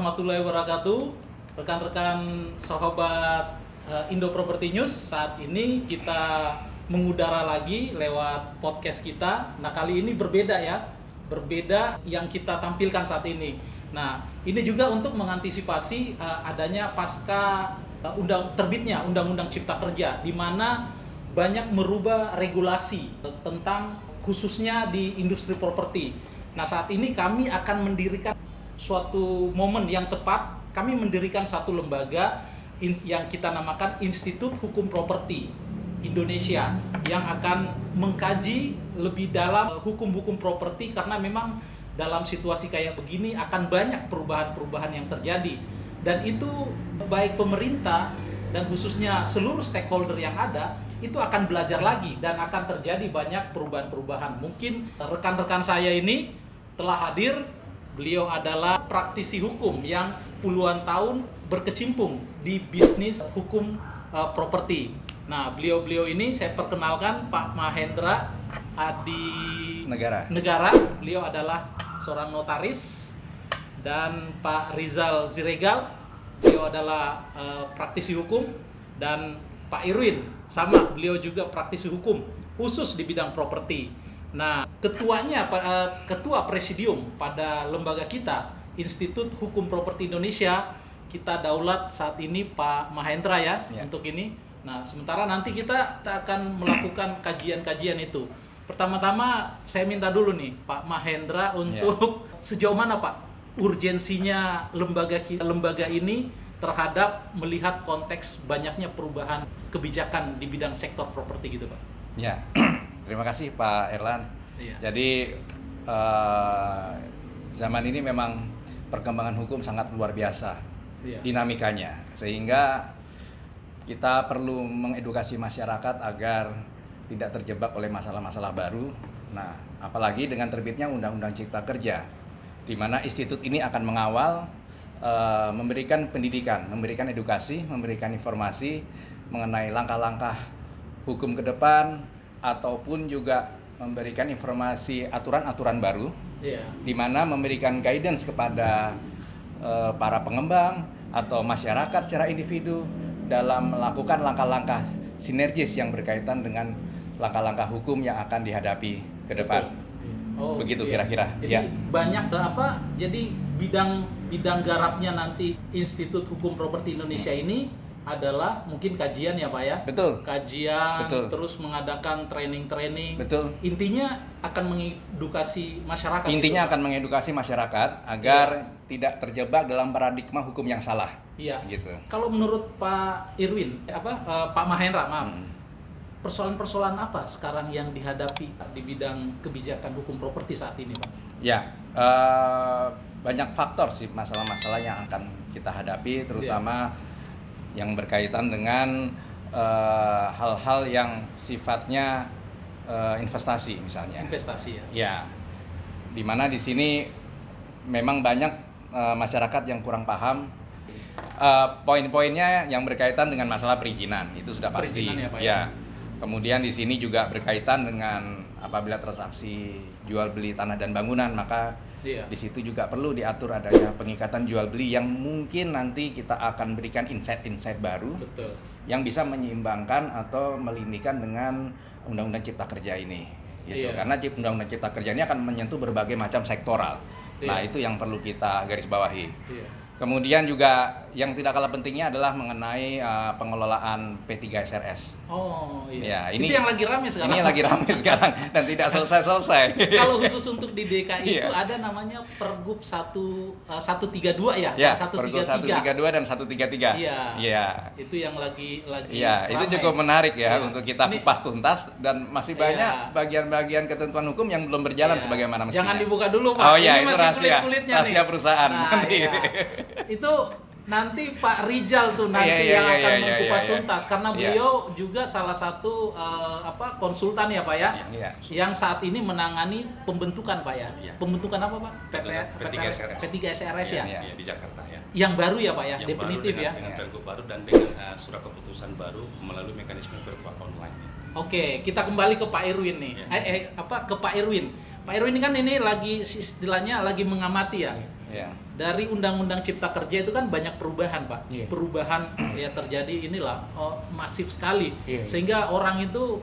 warahmatullahi wabarakatuh. Rekan-rekan sahabat Indo Property News, saat ini kita mengudara lagi lewat podcast kita. Nah, kali ini berbeda ya. Berbeda yang kita tampilkan saat ini. Nah, ini juga untuk mengantisipasi adanya pasca terbitnya Undang-Undang Cipta Kerja, di mana banyak merubah regulasi tentang khususnya di industri properti. Nah, saat ini kami akan mendirikan suatu momen yang tepat. Kami mendirikan satu lembaga yang kita namakan Institut Hukum Properti Indonesia, yang akan mengkaji lebih dalam hukum-hukum properti, karena memang dalam situasi kayak begini akan banyak perubahan-perubahan yang terjadi, dan itu baik pemerintah dan khususnya seluruh stakeholder yang ada itu akan belajar lagi, dan akan terjadi banyak perubahan-perubahan. Mungkin rekan-rekan saya ini telah hadir. Beliau adalah praktisi hukum yang puluhan tahun berkecimpung di bisnis hukum properti. Nah, beliau ini saya perkenalkan, Pak Mahendra Adi Negara. Beliau adalah seorang notaris. Dan Pak Rizal Ziregal, beliau adalah praktisi hukum. Dan Pak Irwin, sama, beliau juga praktisi hukum khusus di bidang properti. Nah, ketua presidium pada lembaga kita, Institut Hukum Properti Indonesia, kita daulat saat ini Pak Mahendra ya. Untuk ini. Nah, sementara nanti kita akan melakukan kajian-kajian itu. Pertama-tama saya minta dulu nih Pak Mahendra untuk sejauh mana Pak urgensinya lembaga ini terhadap melihat konteks banyaknya perubahan kebijakan di bidang sektor properti gitu Pak. Ya. Terima kasih Pak Erlan. Jadi zaman ini memang perkembangan hukum sangat luar biasa dinamikanya, sehingga kita perlu mengedukasi masyarakat agar tidak terjebak oleh masalah-masalah baru. Nah, apalagi dengan terbitnya Undang-Undang Cipta Kerja, di mana institut ini akan mengawal, memberikan pendidikan, memberikan edukasi, memberikan informasi mengenai langkah-langkah hukum ke depan, ataupun juga memberikan informasi aturan-aturan baru, di mana memberikan guidance kepada para pengembang atau masyarakat secara individu dalam melakukan langkah-langkah sinergis yang berkaitan dengan langkah-langkah hukum yang akan dihadapi ke depan. Begitu kira-kira. Jadi banyak jadi bidang garapnya nanti Institut Hukum Properti Indonesia ini adalah mungkin kajian ya Pak ya. Betul. Kajian. Betul. Terus mengadakan training. Betul. Intinya akan mengedukasi masyarakat. Intinya akan mengedukasi masyarakat agar tidak terjebak dalam paradigma hukum yang salah. Iya. Gitu. Kalau menurut Pak Irwin, Pak Mahendra, maaf. Persoalan-persoalan apa sekarang yang dihadapi di bidang kebijakan hukum properti saat ini, Pak? Ya, banyak faktor sih masalah-masalah yang akan kita hadapi, terutama yang berkaitan dengan hal-hal yang sifatnya investasi misalnya. Investasi ya. Ya, dimana di sini memang banyak masyarakat yang kurang paham. Poin-poinnya yang berkaitan dengan masalah perizinan itu sudah pasti. Ya. Kemudian di sini juga berkaitan dengan apabila transaksi jual beli tanah dan bangunan, maka di situ juga perlu diatur adanya pengikatan jual beli yang mungkin nanti kita akan berikan insight-insight baru. Betul. Yang bisa menyeimbangkan atau melindihkan dengan Undang-Undang Cipta Kerja ini. Gitu. Karena Undang-Undang Cipta Kerja ini akan menyentuh berbagai macam sektoral. Nah, itu yang perlu kita garis bawahi. Kemudian juga yang tidak kalah pentingnya adalah mengenai pengelolaan P3SRS. Oh iya. Ya, ini yang lagi ramai sekarang. Ini yang lagi ramai sekarang dan tidak selesai-selesai. Kalau khusus untuk di DKI itu ada namanya Pergub 132 ya? Ya, Pergub 132 dan 133. Iya. Itu yang lagi Iya, itu cukup menarik ya untuk kita kupas tuntas, dan masih banyak bagian-bagian ketentuan hukum yang belum berjalan sebagaimana mestinya. Jangan dibuka dulu, Pak. Oh iya, itu rahasia perusahaan. Nah, itu nanti Pak Rizal tuh yang akan mengkupas tuntas, karena beliau juga salah satu konsultan ya Pak ya, yang saat ini menangani pembentukan Pak ya. Pembentukan apa Pak? P3SRS ya. Di Jakarta ya. Yang baru ya Pak ya, yang definitif baru ya. Dengan pergub baru dan dengan surat keputusan baru melalui mekanisme pergub online. Oke, kita kembali ke Pak Irwin nih. Ke Pak Irwin. Pak Irwin ini kan ini lagi istilahnya lagi mengamati ya. dari Undang-Undang Cipta Kerja itu kan banyak perubahan, Pak. Iya. Perubahan ya terjadi inilah masif sekali. Iya. Sehingga orang itu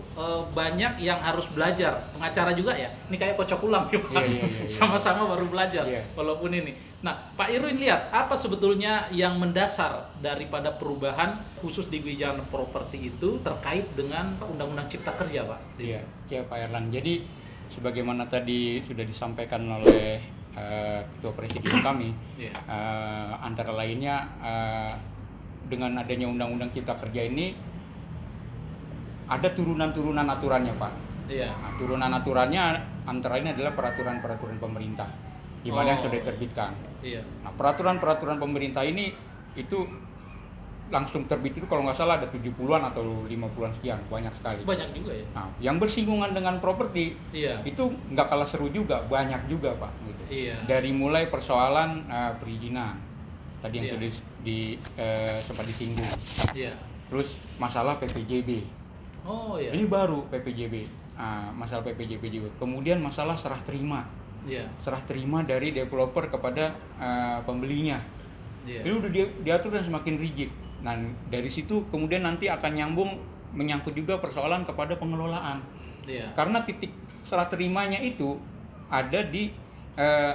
banyak yang harus belajar. Pengacara juga ya. Ini kayak kocok ulang ya, Pak. Iya. Sama-sama baru belajar Iya. walaupun ini. Nah, Pak Irwin lihat apa sebetulnya yang mendasar daripada perubahan khusus di bidang properti itu terkait dengan Undang-Undang Cipta Kerja, Pak? Iya, ya Pak Erlang. Jadi sebagaimana tadi sudah disampaikan oleh Ketua Presiden kami, Iya. antara lainnya dengan adanya Undang-Undang Cipta Kerja ini ada turunan-turunan aturannya, Pak. Iya. Nah, turunan aturannya antara lain adalah peraturan-peraturan pemerintah di mana yang sudah diterbitkan. Iya. Nah, peraturan-peraturan pemerintah ini itu langsung terbit itu kalau nggak salah ada 70-an atau 50-an sekian, banyak sekali. Banyak juga ya. Nah, yang bersinggungan dengan properti Iya. itu nggak kalah seru juga, banyak juga Pak. Gitu. Iya. Dari mulai persoalan perizinan tadi yang Iya. sudah sempat disinggung, Iya. terus masalah PPJB. Oh iya. Ini baru PPJB, masalah PPJB juga. Kemudian masalah serah terima dari developer kepada pembelinya. Iya. Ini udah diatur dan semakin rigid. Nah, dari situ kemudian nanti akan menyangkut juga persoalan kepada pengelolaan. Iya. Karena titik serah terimanya itu ada di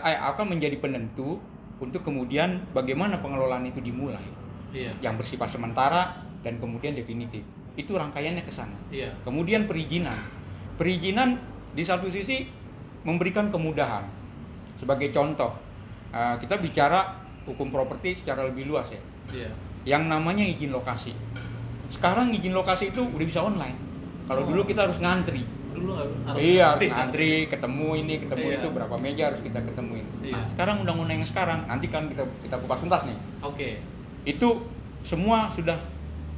akan menjadi penentu untuk kemudian bagaimana pengelolaan itu dimulai. Iya. Yang bersifat sementara dan kemudian definitif. Itu rangkaiannya ke sana. Iya. Kemudian perizinan. Perizinan di satu sisi memberikan kemudahan. Sebagai contoh, kita bicara hukum properti secara lebih luas ya. Iya. Yang namanya izin lokasi. Sekarang izin lokasi itu udah bisa online. Kalau dulu kita harus ngantri. Dulu harus Iya, ngantri. ngantri, ketemu ini, ketemu Iya. itu, berapa meja harus kita ketemuin. Iya. Nah, sekarang undang-undang yang sekarang, nanti kan kita kupas tuntas nih. Oke. Itu semua sudah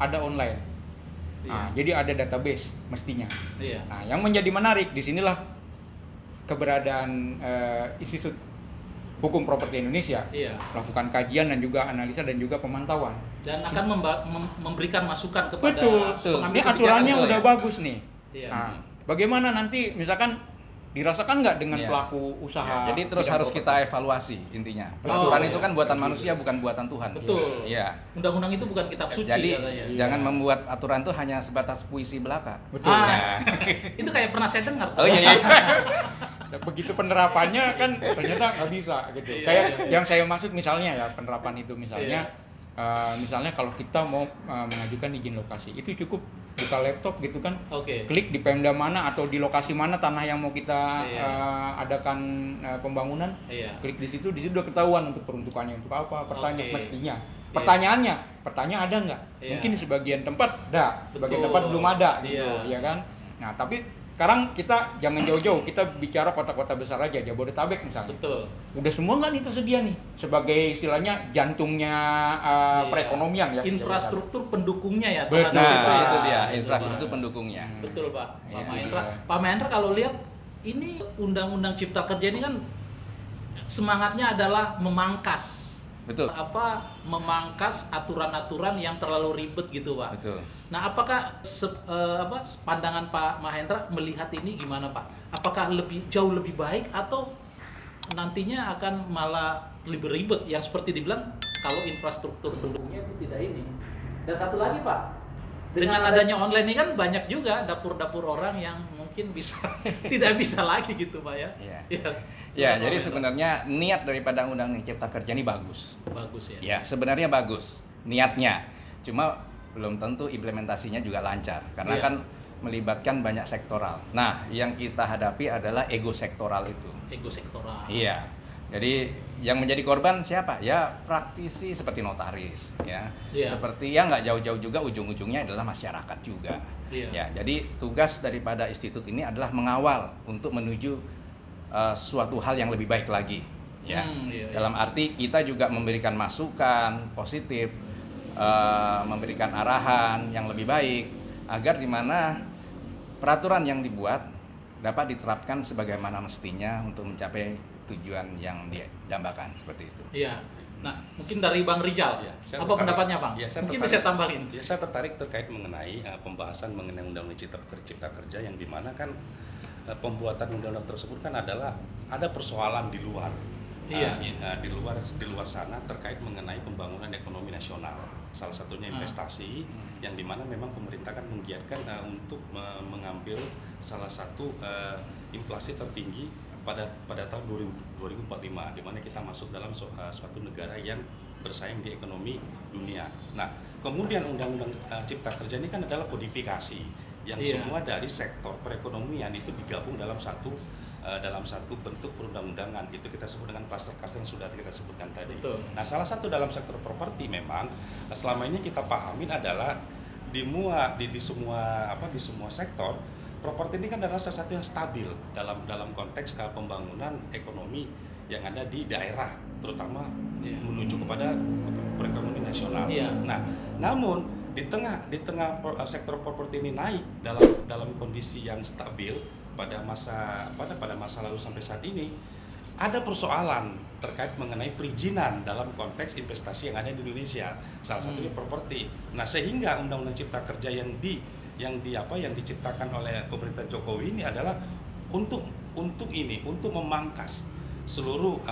ada online. Iya. Nah, jadi ada database mestinya. Iya. Nah, yang menjadi menarik di sinilah keberadaan Institut Hukum Properti Indonesia Iya. melakukan kajian dan juga analisa dan juga pemantauan. Dan akan memberikan masukan kepada Betul. pengambil Ini aturannya kebijakan. udah bagus nih. Iya. Nah, bagaimana nanti misalkan dirasakan nggak dengan Iya. pelaku usaha? Jadi terus bidang harus properti? kita evaluasi intinya. Peraturan iya. itu kan buatan manusia bukan buatan Tuhan. Betul. Iya. Undang-undang itu bukan kitab suci Jadi katanya. jangan membuat aturan itu hanya sebatas puisi belaka. Betul. Itu kayak pernah saya dengar. Oh iya. Dan begitu penerapannya kan ternyata nggak bisa gitu. Iya, Kayak iya. yang saya maksud misalnya ya penerapan itu misalnya misalnya kalau kita mau mengajukan izin lokasi itu cukup buka laptop gitu kan, Oke. klik di Pemda mana atau di lokasi mana tanah yang mau kita Iya. adakan pembangunan, Iya. klik di situ udah ketahuan untuk peruntukannya untuk apa, pertanyaan Oke. mestinya. Iya. Pertanyaan ada nggak? Iya. Mungkin di sebagian tempat ada, sebagian Betul. tempat belum ada gitu, Iya. ya kan? Nah, tapi sekarang kita jangan jauh-jauh, kita bicara kota-kota besar aja, Jabodetabek misalnya. Betul. Udah semua nggak nih tersedia nih sebagai istilahnya jantungnya Iya. perekonomian ya. Infrastruktur pendukungnya ya. Betul. terhadap Nah, itu dia Betul, infrastruktur Pak. pendukungnya. Betul Pak. Pak Iya. Mahendra. Pak Mahendra kalau lihat ini Undang-Undang Cipta Kerja ini kan semangatnya adalah memangkas Betul. memangkas aturan-aturan yang terlalu ribet gitu Pak. Betul. Nah, apakah pandangan Pak Mahendra melihat ini gimana Pak? Apakah jauh lebih baik atau nantinya akan malah lebih ribet yang seperti dibilang kalau infrastruktur pendukungnya itu tidak ini. Dan satu lagi Pak, dengan adanya online ini kan banyak juga dapur-dapur orang yang mungkin bisa tidak bisa lagi gitu Pak ya. Iya. Ya, Ya, Pak jadi Mahendra. sebenarnya niat daripada Undang-Undang Cipta Kerja ini bagus. Bagus ya. Ya, sebenarnya bagus niatnya. Cuma belum tentu implementasinya juga lancar karena Iya. kan melibatkan banyak sektoral. Nah, yang kita hadapi adalah ego sektoral itu. Ego sektoral. Iya. Jadi yang menjadi korban siapa? Ya praktisi seperti notaris, ya. Iya. Seperti ya nggak jauh-jauh juga ujung-ujungnya adalah masyarakat juga. Iya. Ya, jadi tugas daripada institut ini adalah mengawal untuk menuju suatu hal yang lebih baik lagi. Ya. Iya, iya. Dalam arti kita juga memberikan masukan positif, memberikan arahan yang lebih baik agar di mana peraturan yang dibuat dapat diterapkan sebagaimana mestinya untuk mencapai tujuan yang didambakan seperti itu. Iya. Nah, mungkin dari Bang Rijal, Ya, saya apa tertarik. pendapatnya Bang? Ya, saya Mungkin tertarik. bisa tambahin. Ya, saya tertarik terkait mengenai pembahasan mengenai Undang-Undang Cipta Kerja yang dimana kan pembuatan undang-undang tersebut kan adalah ada persoalan di luar Iya. di luar sana terkait mengenai pembangunan ekonomi nasional. Salah satunya investasi yang dimana memang pemerintah kan menggiatkan untuk mengambil salah satu inflasi tertinggi pada tahun 2045, di mana kita masuk dalam suatu negara yang bersaing di ekonomi dunia. Nah, kemudian Undang-Undang Cipta Kerja ini kan adalah kodifikasi yang semua dari sektor perekonomian itu digabung dalam satu bentuk perundang-undangan. Itu kita sebut dengan klaster-klaster yang sudah kita sebutkan tadi. Betul. Nah, salah satu dalam sektor properti memang selama ini kita pahamin adalah di semua sektor properti ini kan adalah salah satu yang stabil dalam konteks pembangunan ekonomi yang ada di daerah, terutama menuju kepada perekonomian nasional. Nah, namun di tengah sektor properti ini naik dalam kondisi yang stabil pada masa lalu sampai saat ini, ada persoalan terkait mengenai perizinan dalam konteks investasi yang ada di Indonesia, salah satunya properti. Nah, sehingga Undang-Undang Cipta Kerja yang diciptakan oleh pemerintah Jokowi ini adalah untuk memangkas seluruh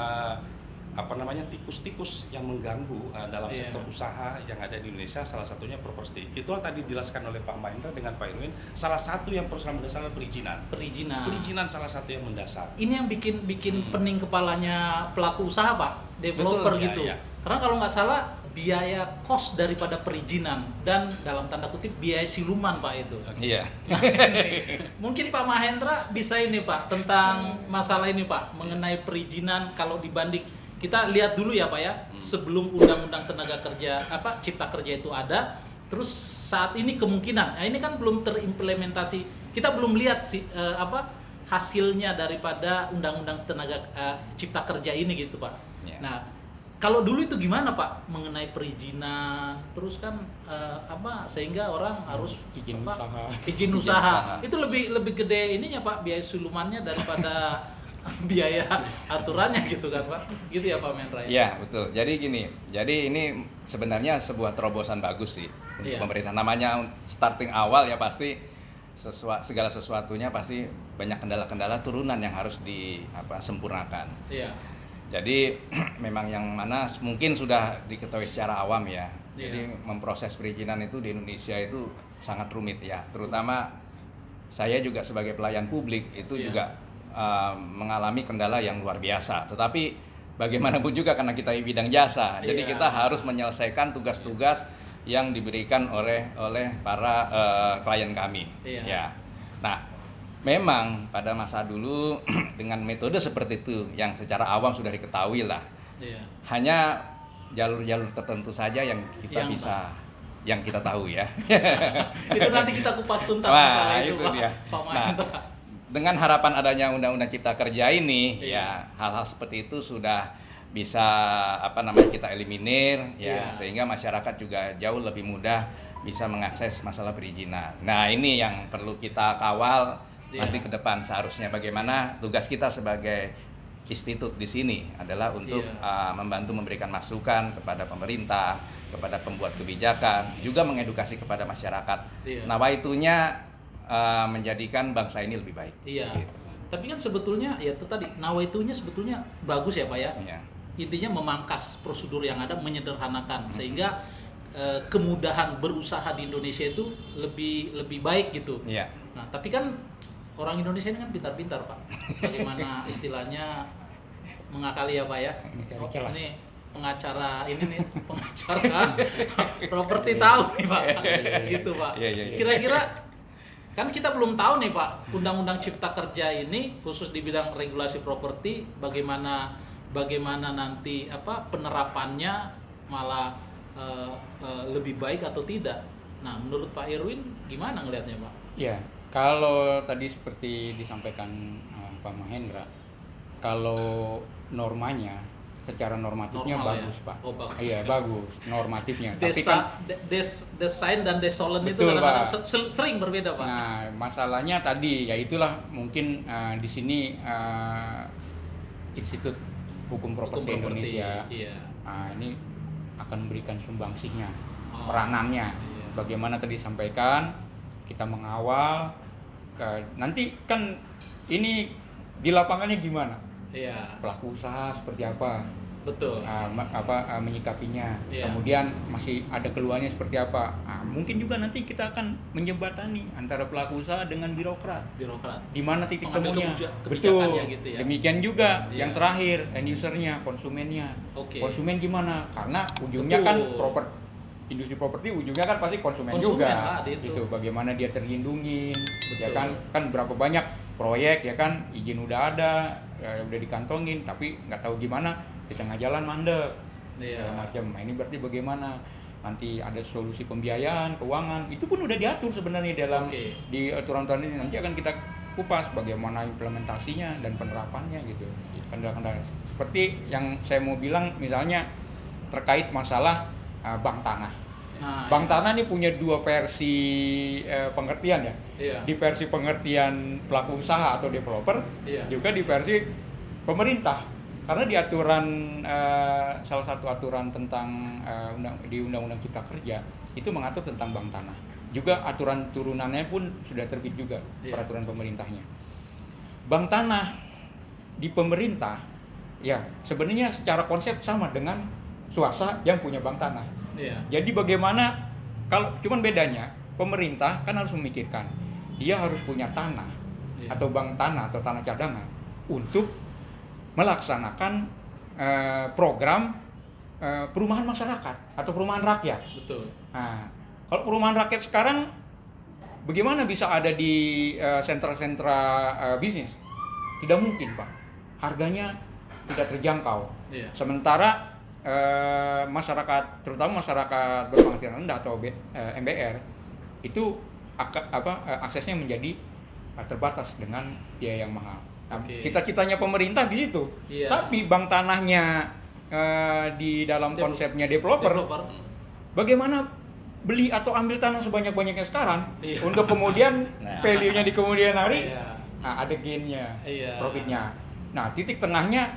tikus-tikus yang mengganggu dalam sektor usaha yang ada di Indonesia, salah satunya properti. Itulah tadi dijelaskan oleh Pak Mahendra dengan Pak Irwin, salah satu yang persoalan mendasar adalah perizinan salah satu yang mendasar. Ini yang bikin pening kepalanya pelaku usaha, Pak, developer. Betul, gitu. Karena kalau nggak salah biaya cost daripada perizinan dan dalam tanda kutip biaya siluman, Pak, itu. Iya. Mungkin Pak Mahendra bisa ini, Pak, tentang masalah ini, Pak, mengenai perizinan. Kalau dibanding, kita lihat dulu ya, Pak, ya, sebelum Undang-Undang Tenaga Kerja Cipta Kerja itu ada, terus saat ini kemungkinan, ini kan belum terimplementasi, kita belum lihat hasilnya daripada Undang-Undang Tenaga Cipta Kerja ini gitu, Pak. Nah, kalau dulu itu gimana, Pak, mengenai perizinan, terus kan sehingga orang harus izin usaha. Itu lebih gede ininya, Pak, biaya sulumannya daripada biaya aturannya gitu kan, Pak. Gitu ya, Pak Mahendra. Iya, betul. Jadi gini, ini sebenarnya sebuah terobosan bagus sih untuk pemerintah. Namanya starting awal ya, pasti segala sesuatunya pasti banyak kendala-kendala turunan yang harus disempurnakan. Iya. Jadi memang yang mana mungkin sudah diketahui secara awam ya. Jadi memproses perizinan itu di Indonesia itu sangat rumit ya. Terutama saya juga sebagai pelayan publik itu juga mengalami kendala yang luar biasa. Tetapi bagaimanapun juga karena kita bidang jasa, jadi kita harus menyelesaikan tugas-tugas yang diberikan oleh para klien kami. Ya. Nah, memang pada masa dulu dengan metode seperti itu yang secara awam sudah diketahui lah. Hanya jalur-jalur tertentu saja yang kita tahu ya. Itu nanti kita kupas tuntas masalah itu, Pak. Pak Mahendra. Nah, dengan harapan adanya Undang-Undang Cipta Kerja ini, ya hal-hal seperti itu sudah bisa kita eliminir ya, sehingga masyarakat juga jauh lebih mudah bisa mengakses masalah perizinan. Nah, ini yang perlu kita kawal nanti ke depan. Seharusnya bagaimana tugas kita sebagai institut di sini adalah untuk membantu memberikan masukan kepada pemerintah, kepada pembuat kebijakan, juga mengedukasi kepada masyarakat. Nawaitunya menjadikan bangsa ini lebih baik. Gitu. Tapi kan sebetulnya ya itu tadi nawaitunya sebetulnya bagus ya, Pak ya. Intinya memangkas prosedur yang ada, menyederhanakan sehingga kemudahan berusaha di Indonesia itu lebih baik gitu. Nah, tapi kan orang Indonesia ini kan pintar-pintar, Pak. Bagaimana istilahnya mengakali ya, Pak ya. Ini pengacara properti tahu nih, Pak. Gitu, Pak. Kira-kira kan kita belum tahu nih, Pak, Undang-Undang Cipta Kerja ini khusus di bidang regulasi properti bagaimana nanti penerapannya malah lebih baik atau tidak. Nah, menurut Pak Irwin gimana ngelihatnya, Pak? Ya, kalau tadi seperti disampaikan Pak Mahendra, kalau normanya secara normatifnya bagus, Pak. Oh, bagus. Iya, bagus normatifnya. Tapi kan desain dan desolen itu kadang-kadang sering berbeda, Pak. Nah, masalahnya tadi ya itulah mungkin di sini Institut Hukum Properti Indonesia ini akan memberikan sumbangsihnya, peranannya. Bagaimana tadi disampaikan, kita mengawal nanti kan ini di lapangannya gimana? Iya. Pelaku usaha seperti apa, Betul. menyikapinya. Iya. Kemudian masih ada keluhannya seperti apa. Mungkin juga nanti kita akan menjembatani antara pelaku usaha dengan birokrat. Di mana titik Mengambil temunya? kebijakannya gitu ya. Demikian juga Iya. yang terakhir, end usernya, konsumennya. Oke. Konsumen gimana? Karena ujungnya Betul. kan industri properti ujungnya kan pasti konsumen Konsumen juga. lah, itu. Gitu. Bagaimana dia terlindungin? Ya Betul. kan berapa banyak proyek ya kan, izin udah ada, udah dikantongin, tapi nggak tahu gimana di tengah jalan mandek. Iya. Segala macam. Nah, ini berarti bagaimana nanti ada solusi pembiayaan, keuangan, itu pun udah diatur sebenarnya dalam Oke. di aturan-aturan ini. Nanti akan kita kupas bagaimana implementasinya dan penerapannya gitu. Kendala-kendala seperti yang saya mau bilang misalnya terkait masalah bank tanah. Nah, Bank tanah ini punya dua versi pengertian ya. Iya. Di versi pengertian pelaku usaha atau developer, Iya. juga di versi pemerintah. Karena di aturan salah satu aturan tentang di Undang-Undang Cipta Kerja itu mengatur tentang bank tanah. Juga aturan turunannya pun sudah terbit juga, Iya. peraturan pemerintahnya. Bank tanah di pemerintah ya sebenarnya secara konsep sama dengan swasta yang punya bank tanah. Iya. Jadi bagaimana kalau cuman bedanya pemerintah kan harus memikirkan dia harus punya tanah Iya. atau bank tanah atau tanah cadangan untuk melaksanakan program perumahan masyarakat atau perumahan rakyat. Betul. Nah, kalau perumahan rakyat sekarang bagaimana bisa ada di sentra-sentra bisnis? Tidak mungkin, Pak. Harganya tidak terjangkau. Iya. Sementara masyarakat, terutama masyarakat berpenghasilan rendah atau MBR, itu aksesnya menjadi terbatas dengan biaya yang mahal. Nah, Oke. cita-citanya pemerintah di situ. Iya. Tapi bank tanahnya di dalam konsepnya developer, bagaimana beli atau ambil tanah sebanyak-banyaknya sekarang Iya. untuk kemudian Nah. value-nya di kemudian hari, Iya. ada gain-nya, Iya. profitnya. Nah, titik tengahnya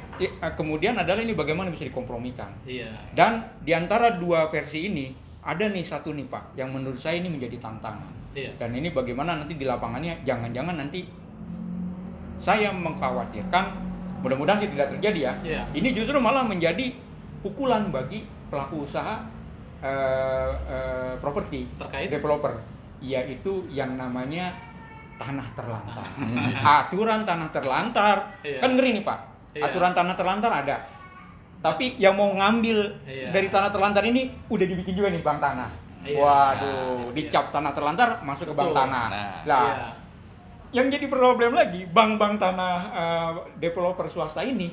kemudian adalah ini bagaimana bisa dikompromikan. Iya. Dan di antara dua versi ini ada nih satu nih Pak, yang menurut saya ini menjadi tantangan. Iya. Dan ini bagaimana nanti di lapangannya, jangan-jangan nanti saya mengkhawatirkan, mudah-mudahan sih tidak terjadi ya. Iya. Ini justru malah menjadi pukulan bagi pelaku usaha properti Terkait? developer, yaitu yang namanya tanah terlantar. Aturan tanah terlantar, Iya. kan ngeri nih Pak. Iya. Aturan tanah terlantar ada, tapi yang mau ngambil Iya. dari tanah terlantar ini udah dibikin juga nih bank tanah. Iya. Waduh, Iya. dicap tanah terlantar masuk ke bank Betul. tanah. Nah. Lah, Iya. yang jadi problem lagi, bank-bank tanah developer swasta ini,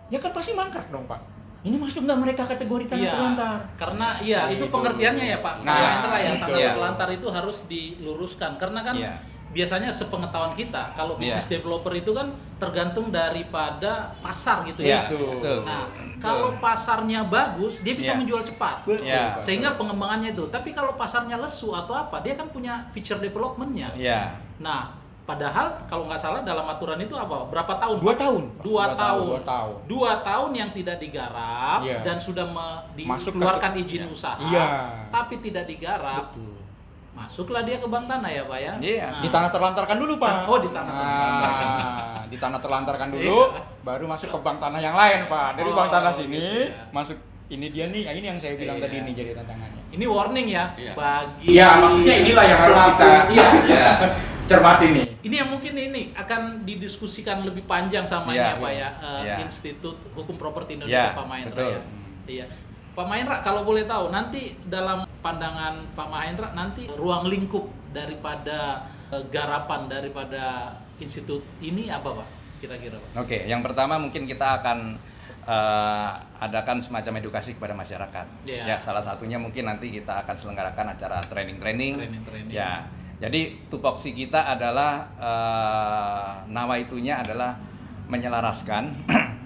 ya kan pasti mangkrak dong Pak. Ini masuk nggak mereka kategori tanah Iya, terlantar? karena iya itu Gitu. pengertiannya ya Pak. Nah, Nah, ya gitu. tanah Iya. terlantar itu harus diluruskan karena kan Iya. biasanya sepengetahuan kita kalau bisnis Iya. developer itu kan tergantung daripada pasar gitu Iya, ya. betul. Nah, kalau pasarnya bagus, dia bisa Iya. menjual cepat. Iya. Sehingga pengembangannya itu. Tapi kalau pasarnya lesu atau apa, dia kan punya feature development-nya. Iya. Nah, padahal kalau nggak salah dalam aturan itu apa? Berapa tahun? 2 tahun. Dua tahun. 2 tahun. 2 tahun yang tidak digarap Iya. dan sudah Masuk dikeluarkan ke- izin usaha, Iya. tapi tidak digarap. Masuklah dia ke bank tanah ya Pak ya. Iya. Nah, Di tanah terlantarkan dulu Pak. Oh, di tanah terlantarkan. Di tanah terlantarkan dulu, baru masuk ke bank tanah yang lain Pak. Dari Oh, bank tanah sini gitu ya. masuk ini dia nih, ini yang saya bilang Iya. tadi ini jadi tantangannya. ini warning ya Iya. bagi Iya, maksudnya inilah yang harus pelaku. kita Iya. cermati nih. Ini yang mungkin ini akan didiskusikan lebih panjang sama Iya. ini ya Pak ya, Iya. Institut Hukum Properti Indonesia Iya, Pak Mahendra betul. ya. Iya. Pak Mahendra kalau boleh tahu nanti dalam pandangan Pak Mahendra nanti ruang lingkup daripada garapan daripada institut ini apa Pak kira-kira Pak? Oke, yang pertama mungkin kita akan adakan semacam edukasi kepada masyarakat. Iya. Ya, salah satunya mungkin nanti kita akan selenggarakan acara training-training. Training-training. Ya, jadi tupoksi kita adalah nawaitunya adalah menyelaraskan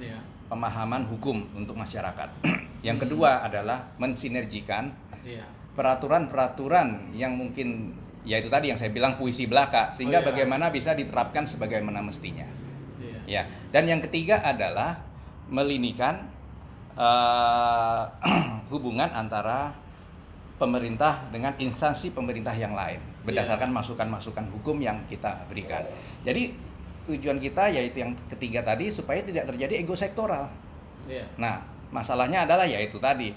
Iya. pemahaman hukum untuk masyarakat. Yang kedua adalah mensinergikan Iya. peraturan-peraturan yang mungkin ya itu tadi yang saya bilang puisi belaka sehingga Oh, iya. bagaimana bisa diterapkan sebagaimana mestinya. Iya. Ya, dan yang ketiga adalah melinikan hubungan antara pemerintah dengan instansi pemerintah yang lain berdasarkan masukan-masukan hukum yang kita berikan. Jadi tujuan kita yaitu yang ketiga tadi supaya tidak terjadi ego sektoral. Iya. Nah, masalahnya adalah yaitu tadi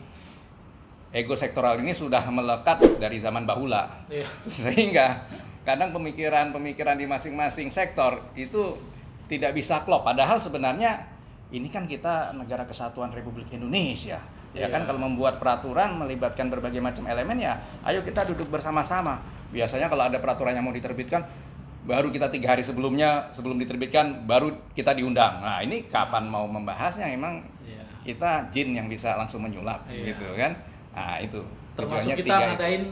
ego sektoral ini sudah melekat dari zaman bahula. Iya. Sehingga kadang pemikiran di masing-masing sektor itu tidak bisa klop. Padahal sebenarnya ini kan kita negara kesatuan Republik Indonesia. Ya kan, kalau membuat peraturan melibatkan berbagai macam elemen, ya ayo kita duduk bersama-sama. Biasanya kalau ada peraturan yang mau diterbitkan, baru kita 3 hari sebelum diterbitkan baru kita diundang. Nah, ini kapan mau membahasnya? Emang kita jin yang bisa langsung menyulap gitu kan. Nah, itu termasuk tujuannya kita tiga ngadain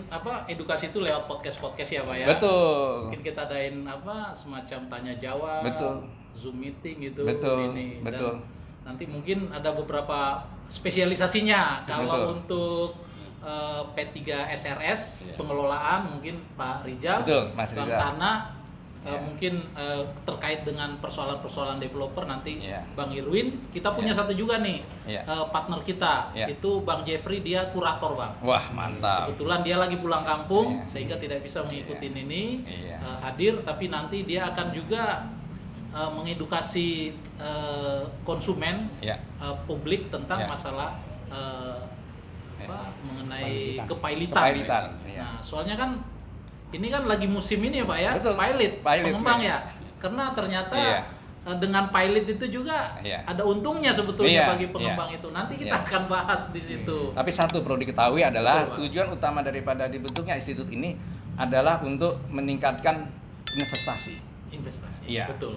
edukasi itu lewat podcast ya Pak ya. Betul. Mungkin kita adain semacam tanya jawab, Betul. Zoom meeting gitu. Betul. Ini. Betul. Dan nanti mungkin ada beberapa spesialisasinya. Kalau Betul. untuk P3 SRS pengelolaan mungkin Pak Rijal, Betul, Mas Bang Rizal. Tanah, mungkin terkait dengan persoalan-persoalan developer nanti Bang Irwin. Kita punya satu juga nih partner kita, itu Bang Jeffrey, dia kurator Bang. Wah, mantap. Kebetulan dia lagi pulang kampung sehingga tidak bisa mengikuti ini hadir, tapi nanti dia akan juga mengedukasi konsumen publik tentang masalah mengenai kepailitan. Nah, soalnya kan ini kan lagi musim ini ya Pak ya. Betul. Pilot pengembang ya. Karena ternyata dengan pilot itu juga ada untungnya sebetulnya bagi pengembang itu. Nanti kita akan bahas di situ. Tapi satu perlu diketahui adalah tujuan utama daripada dibentuknya institut ini adalah untuk meningkatkan investasi. Iya. Betul.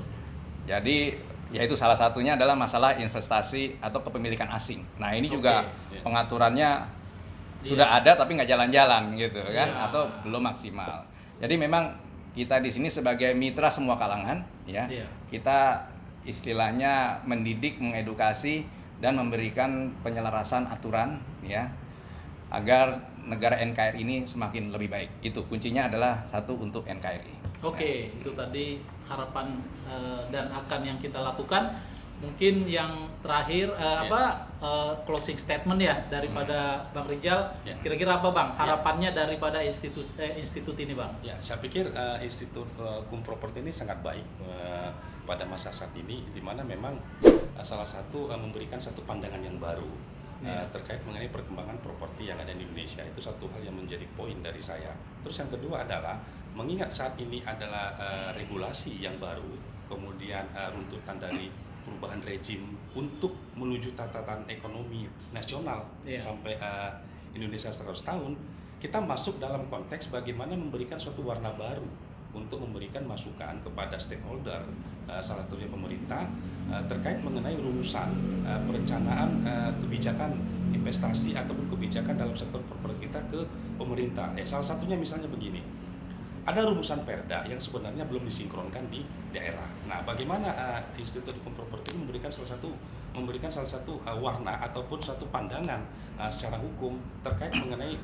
Jadi yaitu salah satunya adalah masalah investasi atau kepemilikan asing. Nah, ini juga pengaturannya sudah ada tapi nggak jalan-jalan gitu kan, atau belum maksimal. Jadi memang kita di sini sebagai mitra semua kalangan kita istilahnya mendidik, mengedukasi dan memberikan penyelarasan aturan agar negara NKRI ini semakin lebih baik. Itu kuncinya adalah satu untuk NKRI. Oke, itu tadi harapan dan akan yang kita lakukan. Mungkin yang terakhir closing statement ya daripada Bang Rijal. Kira-kira apa Bang harapannya daripada institut ini Bang? Ya, saya pikir Institut Hukum Properti ini sangat baik pada masa saat ini, di mana memang salah satu memberikan satu pandangan yang baru terkait mengenai perkembangan properti yang ada di Indonesia. Itu satu hal yang menjadi poin dari saya. Terus yang kedua adalah mengingat saat ini adalah regulasi yang baru, kemudian runtutan dari perubahan rezim untuk menuju tatanan ekonomi nasional sampai Indonesia 100 tahun, kita masuk dalam konteks bagaimana memberikan suatu warna baru untuk memberikan masukan kepada stakeholder, salah satunya pemerintah, terkait mengenai rumusan perencanaan kebijakan investasi ataupun kebijakan dalam sektor properti kita ke pemerintah. Salah satunya misalnya begini, ada rumusan perda yang sebenarnya belum disinkronkan di daerah. Nah, bagaimana Institut Hukum Properti ini memberikan salah satu warna ataupun satu pandangan secara hukum terkait mengenai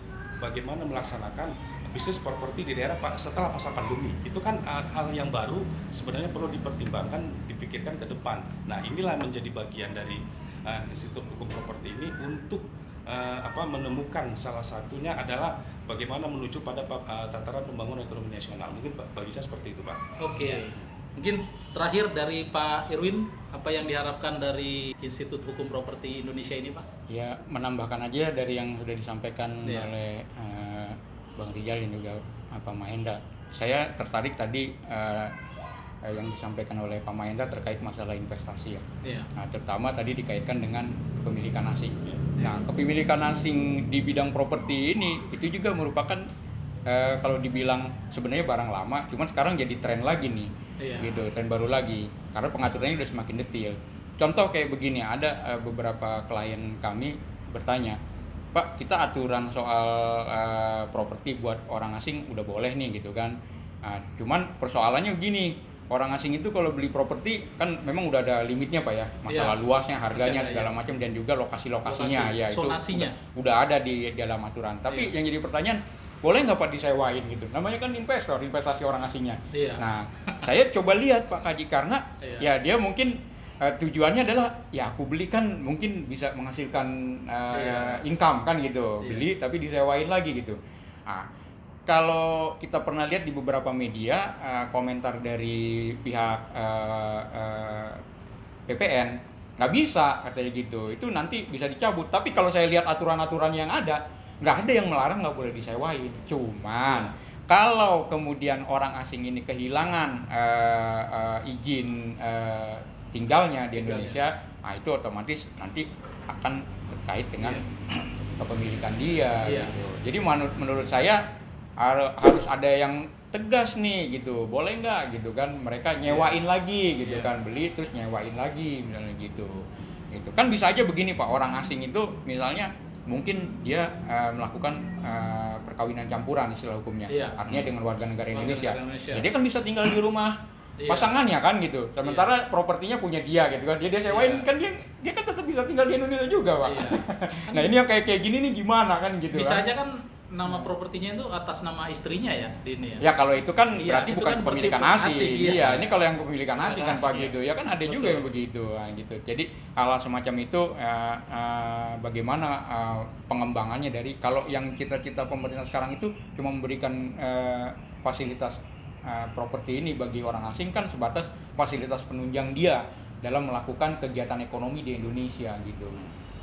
bagaimana melaksanakan bisnis properti di daerah setelah masa pandemi. Itu kan hal yang baru sebenarnya perlu dipertimbangkan, dipikirkan ke depan. Nah, inilah menjadi bagian dari Institut Hukum Properti ini untuk menemukan salah satunya adalah bagaimana menuju pada tataran pembangunan ekonomi nasional. Mungkin bagi saya seperti itu, Pak. Oke. Mungkin terakhir dari Pak Irwin, apa yang diharapkan dari Institut Hukum Properti Indonesia ini, Pak? Ya, menambahkan aja dari yang sudah disampaikan oleh Bang Rijal dan juga Pak Mahendra. Saya tertarik tadi yang disampaikan oleh Pak Mahendra terkait masalah investasi ya. Nah, terutama tadi dikaitkan dengan kepemilikan asing. Nah, kepemilikan asing di bidang properti ini itu juga merupakan kalau dibilang sebenarnya barang lama, cuman sekarang jadi tren lagi nih, gitu, tren baru lagi, karena pengaturannya udah semakin detail. Contoh kayak begini, ada beberapa klien kami bertanya, Pak, kita aturan soal properti buat orang asing udah boleh nih, gitu kan. Nah, cuman persoalannya begini, orang asing itu kalau beli properti kan memang udah ada limitnya Pak ya, masalah luasnya, harganya segala macam, dan juga lokasi-lokasinya ya, itu udah ada di dalam aturan. Tapi yang jadi pertanyaan, boleh nggak Pak disewain gitu? Namanya kan investasi orang asingnya. Nah, saya coba lihat Pak Kaji, karena ya dia mungkin tujuannya adalah ya aku beli kan mungkin bisa menghasilkan income kan gitu, beli tapi disewain lagi gitu. Nah, kalau kita pernah lihat di beberapa media komentar dari pihak PPN, nggak bisa katanya gitu, itu nanti bisa dicabut. Tapi kalau saya lihat aturan-aturan yang ada, nggak ada yang melarang nggak boleh disewain. Cuman kalau kemudian orang asing ini kehilangan izin tinggalnya di Indonesia, nah itu otomatis nanti akan terkait dengan kepemilikan dia. Gitu. Jadi menurut saya harus ada yang tegas nih gitu, boleh nggak gitu kan, mereka nyewain lagi gitu kan, beli terus nyewain lagi misalnya gitu. Itu kan bisa aja begini Pak, orang asing itu misalnya mungkin dia melakukan perkawinan campuran istilah hukumnya, artinya dengan warga negara Indonesia. Jadi kan bisa tinggal di rumah pasangannya kan gitu, sementara propertinya punya dia gitu kan, dia sewain kan, dia kan tetap bisa tinggal di Indonesia juga Pak. Nah ini yang kayak gini nih gimana kan gitu bisa kan. aja kan nama propertinya itu atas nama istrinya ya di ini ya. Ya kalau itu kan berarti itu bukan kan kepemilikan asing, asing. iya. Ini kalau yang kepemilikan asing kan Pak Asing, gitu. Ya kan ada juga yang begitu. Nah, gitu. Jadi hal semacam itu bagaimana pengembangannya dari kalau yang cita-cita pemerintah sekarang itu cuma memberikan fasilitas properti ini bagi orang asing kan sebatas fasilitas penunjang dia dalam melakukan kegiatan ekonomi di Indonesia gitu.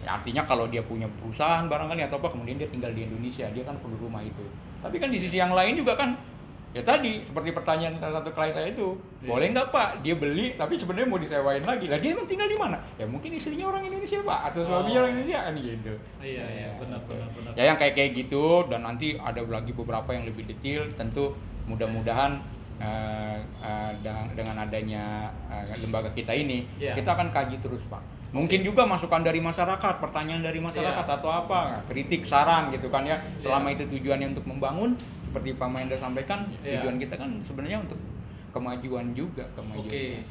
Ya, artinya kalau dia punya perusahaan barangkali atau apa, kemudian dia tinggal di Indonesia, dia kan perlu rumah itu. Tapi kan di sisi yang lain juga kan, ya tadi seperti pertanyaan salah satu klien saya itu, boleh nggak Pak dia beli tapi sebenarnya mau disewain lagi, lah dia emang tinggal di mana? Ya mungkin istrinya orang Indonesia Pak, atau suaminya orang Indonesia kan gitu. Iya benar. Ya yang kayak gitu, dan nanti ada lagi beberapa yang lebih detail, tentu mudah-mudahan dengan adanya lembaga kita ini, kita akan kaji terus Pak. Mungkin juga masukan dari masyarakat, pertanyaan dari masyarakat atau apa, kritik, saran gitu kan ya. Selama itu tujuannya untuk membangun, seperti Pak Mahendra sampaikan, tujuan kita kan sebenarnya untuk kemajuan juga, kemajuan.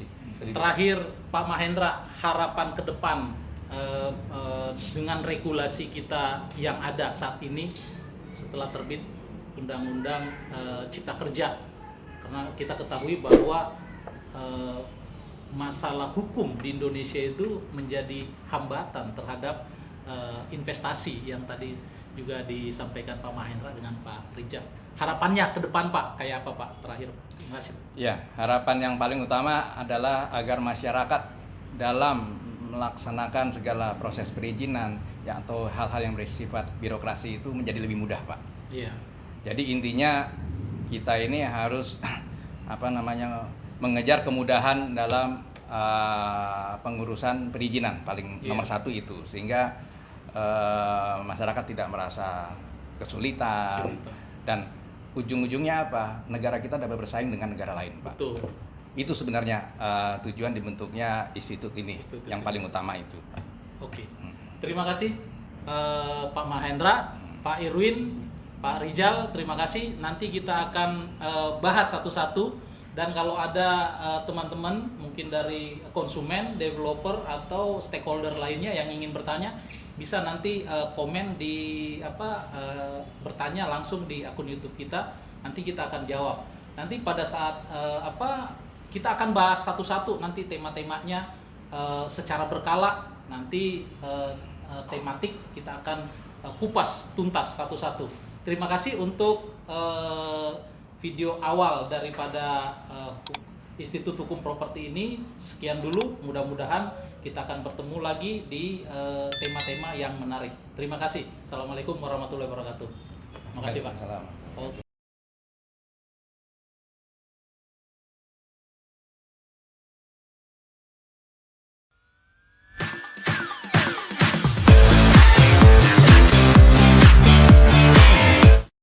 Terakhir Pak Mahendra, harapan ke depan dengan regulasi kita yang ada saat ini setelah terbit Undang-Undang Cipta Kerja, karena kita ketahui bahwa masalah hukum di Indonesia itu menjadi hambatan terhadap investasi yang tadi juga disampaikan Pak Mahendra dengan Pak Rijal. Harapannya ke depan Pak, kayak apa Pak? Terakhir, terima kasih. Ya, harapan yang paling utama adalah agar masyarakat dalam melaksanakan segala proses perizinan ya, atau hal-hal yang bersifat birokrasi itu menjadi lebih mudah Pak. Iya. Jadi intinya kita ini harus mengejar kemudahan dalam pengurusan perizinan paling nomor satu itu, sehingga masyarakat tidak merasa kesulitan. Dan ujung-ujungnya apa? Negara kita dapat bersaing dengan negara lain Pak. Betul. Itu sebenarnya tujuan dibentuknya institut ini, yang paling utama itu Pak. Oke. Terima kasih Pak Mahendra, Pak Irwin, Pak Rijal, terima kasih. Nanti kita akan bahas satu-satu. Dan kalau ada teman-teman mungkin dari konsumen, developer atau stakeholder lainnya yang ingin bertanya, bisa nanti komen di bertanya langsung di akun YouTube kita. Nanti kita akan jawab. Nanti pada saat kita akan bahas satu-satu nanti tema-temanya secara berkala. Nanti tematik kita akan kupas tuntas satu-satu. Terima kasih untuk video awal daripada Institut Hukum Properti ini. Sekian dulu, mudah-mudahan kita akan bertemu lagi di tema-tema yang menarik. Terima kasih. Assalamualaikum warahmatullahi wabarakatuh. Terima kasih Pak. Salam.